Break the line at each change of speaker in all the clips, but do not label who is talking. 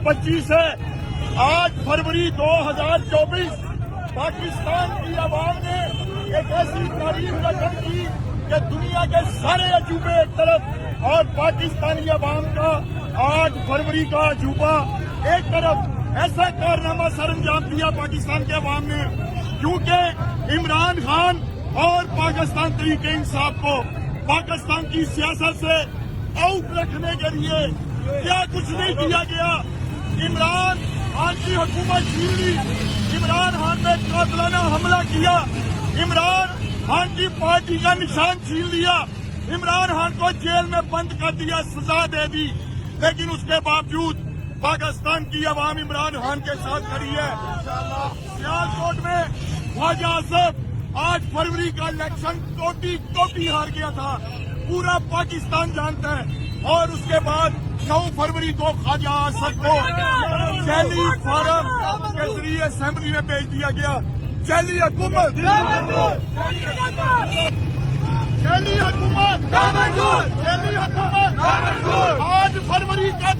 2025 है। आज फरवरी 2024 पाकिस्तान की आवाम ने एक ऐसी तारीख रकम की कि दुनिया के सारे अजूबे एक तरफ और पाकिस्तानी आवाम का 8 फरवरी का अजूबा एक तरफ, ऐसा कारनामा सर अंजाम दिया पाकिस्तान के अवाम ने, क्योंकि इमरान खान और पाकिस्तान तरीके इंसाफ को पाकिस्तान की सियासत से आउट रखने के लिए क्या कुछ नहीं किया गया। इमरान खान की हुकूमत छीन ली, इमरान खान ने कातिलाना हमला किया, इमरान खान की पार्टी का निशान छीन लिया, इमरान खान को जेल में बंद कर दिया, सजा दे दी, लेकिन उसके बावजूद पाकिस्तान की आवाम इमरान खान के साथ खड़ी है। सियालकोट में ख्वाजा आसिफ 8 फरवरी का इलेक्शन टोटी हार गया था, पूरा पाकिस्तान जानता है। और उसके बाद 9 फरवरी को ख्वाजा आसिफ को जैली फार्म के जरिए असेंबली में भेज दिया गया। जैली हुकूमत, जैली हुकूमत, जैली हुकूमत। 8 फरवरी का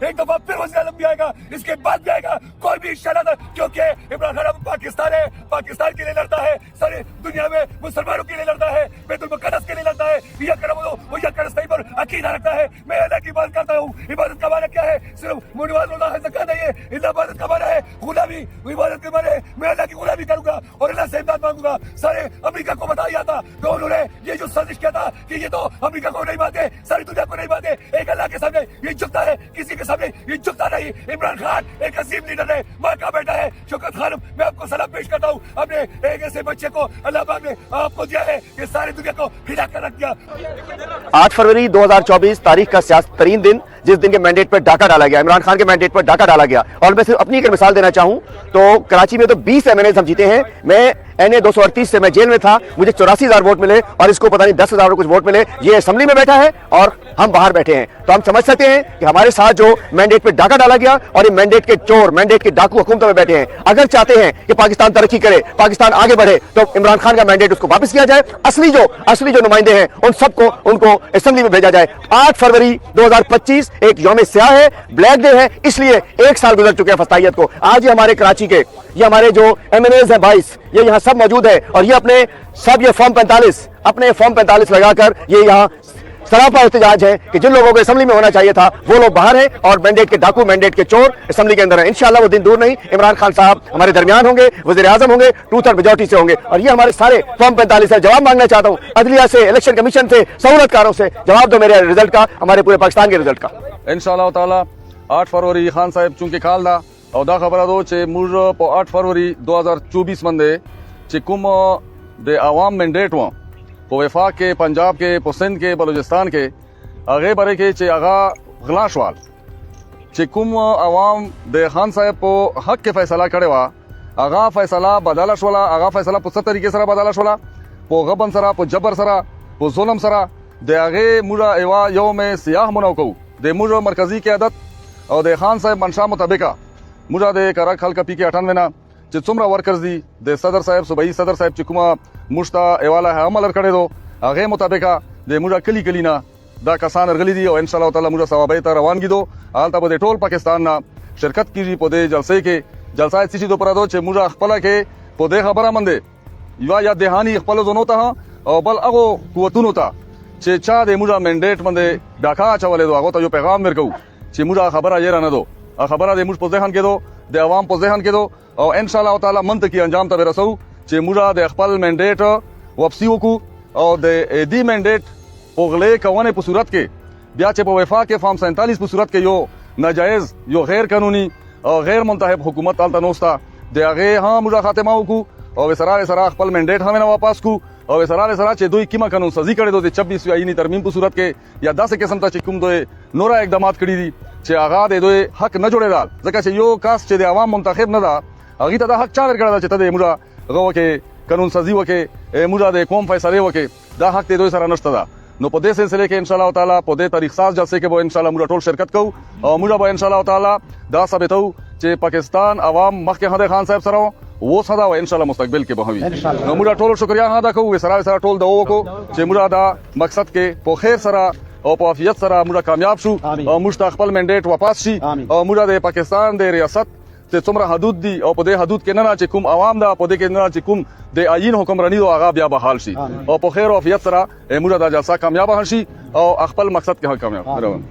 एक दफा फिर वज़ीर-ए-आज़म भी आएगा, इसके बाद भी आएगा, कोई भी शरारत, क्योंकि इमरान खान पाकिस्तान है, पाकिस्तान के लिए लड़ता है, सारी दुनिया में मुसलमानों के लिए लड़ता है, बैतुल मुक़द्दस के लिए लड़ता है, यकीन पर अकीदा रखता है। मैं अल्लाह की इबादत करता हूँ। इबादत का माना क्या है? सिर्फ नमाज रोज़ा है, ज़कात नहीं है। इबादत का माना है गुलामी। इबादत के माने मैं अल्लाह की गुलामी करूंगा और अल्लाह से इमदाद मांगूंगा। सारे अमेरिका को बताया था तो उन्होंने ये जो साजिश किया था कि ये तो अमेरिका को नहीं मानते, सारी दुनिया को नहीं मानते, एक अल्लाह के सामने ये झुकता है, किसी के सामने ये झुकता नहीं। इमरान खान एक अजीम लीडर है, माँ का बेटा है। शौकत खान, मैं आपको सलाम पेश करता हूँ। आपने एक ऐसे बच्चे को अल्लाह पाक ने आपको दिया है कि सारी दुनिया को हिला कर रख दिया।
8 फरवरी 2024 तारीख का सियासत तरीन दिन, जिस दिन के मैंडेट पर डाका डाला गया, इमरान खान के मैंडेट पर डाका डाला गया। और मैं सिर्फ अपनी एक मिसाल देना चाहूं तो कराची में तो 20 एमएनएस हम जीते हैं। मैं NA 238 से मैं जेल में था, मुझे 84,000 वोट मिले और इसको पता नहीं 10,000 कुछ वोट मिले। ये असेंबली में बैठा है और हम बाहर बैठे हैं। तो हम समझ सकते हैं कि हमारे साथ जो मैंडेट पे डाका डाला गया और ये मैंडेट के चोर, मैंडेट के डाकू हुकूमतों में बैठे हैं। अगर चाहते हैं कि पाकिस्तान तरक्की करे, पाकिस्तान आगे बढ़े, तो इमरान खान का मैंडेट उसको वापस किया जाए। असली जो नुमाइंदे हैं उन सबको उनको असेंबली में भेजा जाए। 8 फरवरी 2025 एक यौम स्याह है, ब्लैक डे है, इसलिए 1 साल गुजर चुके हैं फस्तायत को। आज ये हमारे कराची के, ये हमारे जो MNAs हैं 22, ये यहाँ सब मौजूद है और ये अपने सब ये फॉर्म 45 लगाकर ये यहाँ सरापा एहतजाज है कि जिन लोगों को असेंबली में होना चाहिए था वो लोग बाहर हैं और मैंडेट के डाकू, मैंडेट के चोर असेंबली के अंदर हैं। इंशाल्लाह वो दिन दूर नहीं, इमरान खान साहब हमारे दरमियान होंगे, वज़ीर-ए-आज़म होंगे, 2/3 मेजॉरिटी से होंगे। और ये हमारे सारे फॉर्म 45 है। जवाब मांगना चाहता हूँ अदलिया से, इलेक्शन कमीशन से, सहूलतकारों से, जवाब दो मेरे रिजल्ट का, हमारे पूरे पाकिस्तान के रिजल्ट का।
इंशाअल्लाह ताला 8 फरवरी खान साहब चूंकि खालदा और दा खबर दो चे मुर पो 8 फरवरी 2024 मंदे चे कुम दे आवाम मैंडेट हुआ पो वफाक के, पंजाब के, पो सिंध के, बलूचिस्तान के आगे बरे के चे आगा गलाशवाल चे कुम आवाम दे खान साहब को हक के फैसला करे हुआ आगा फैसला बदला शोला आगा फैसला पुस्त तरीके सरा बदला शोला पो गबन सरा पो जबर सरा पो जुल्म सरा दे आगे मुरा एवा यौम सियाह मनाओ दे मुरा मरकजी क़यादत और दे खान साहब मंशा मुताबिका मुरा दे करक हल्का पी के 98 ना चे चुमरा वर्कर्स दी दे सदर साहब सुबई सदर साहब चिकुमा मुश्ता एवाला है अमल करे दो आगे मुताबिका दे मुरा कली कली ना दा कसान रगली दी और इंशाल्लाह ताला मुरा सवाबे ता रवानगी दो आलता बदे टोल पाकिस्तान ना शिरकत की पोदे जलसे के जलसा सिटी दो परा दो चे मुरा खपला के पोदे खबरा मंदे युवा या देहानी खपल जोनो ता और बल अगो कुवतुनो ता चे चा दे मुरा मैंडेट मंदे डाका चावले दो आगो ता जो पैगाम मेरे को चे मुरा खबरा ये रहना दो खबरा दे मुझ पोजेहन के दो दे आवाम पोजेहन के दो और इंशाल्लाह ताला मंत की अंजाम तबे रसो चे मुरा दे खपल मैंडेट वापसी को और दे दी मैंडेट पोगले कवाने по सूरत के ब्या चे पो वफा के फॉर्म 47 по सूरत के यो नाजायज यो गैर कानूनी और गैर मुंतहब हुकूमत तालता नोस्ता दे आगे हाँ मुरा खातिमा को और वेसरा खपल मैंडेट हमें ना वापस को और वेसरा चे दोई किमा कानून सजी करे दो दे 26 आईनी तरमीम по सूरत के या 10 किस्म ता चिकुम दो नोरा इकदामात करी दी चे आगा दे दो हक न जोड़े दाल जका चे यो कास चे दे आवाम मुंतखब न दा अगी ता हक चार करा चे तदे मुरा गो के कानून सजी वके मुरा दे कौम फैसले वके दा हक दे दो सरा नष्ट दा नो पदे सिलसिले के इंशाल्लाह ताला पदे तारीख साज जलसे के वो इंशाल्लाह मुरा टोल शिरकत को और मुरा बो इंशाल्लाह ताला दा साबित हो चे पाकिस्तान आवाम मख के हदे खान साहब सरो वो सदा व इंशाल्लाह मुस्तकबिल के बहवी नो मुरा टोल शुक्रिया हादा को वे सरा टोल दो को चे मुरा दा मकसद के पो खैर सरा और पो आफियत सरा मुरा कामयाब शु और मुस्तकबिल मैंडेट वापस शी और मुरा दे पाकिस्तान दे रियासत ते तुमरा हदूद दी और पदे हदूद के ना चे कुम आवाम दा पदे के ना चे कुम दे आयीन हुक्मरानी दो आगा बिया बहाल शी और पो खैर आफियत सरा मुरा दा जलसा कामयाब हशी और अखपल मकसद के कामयाब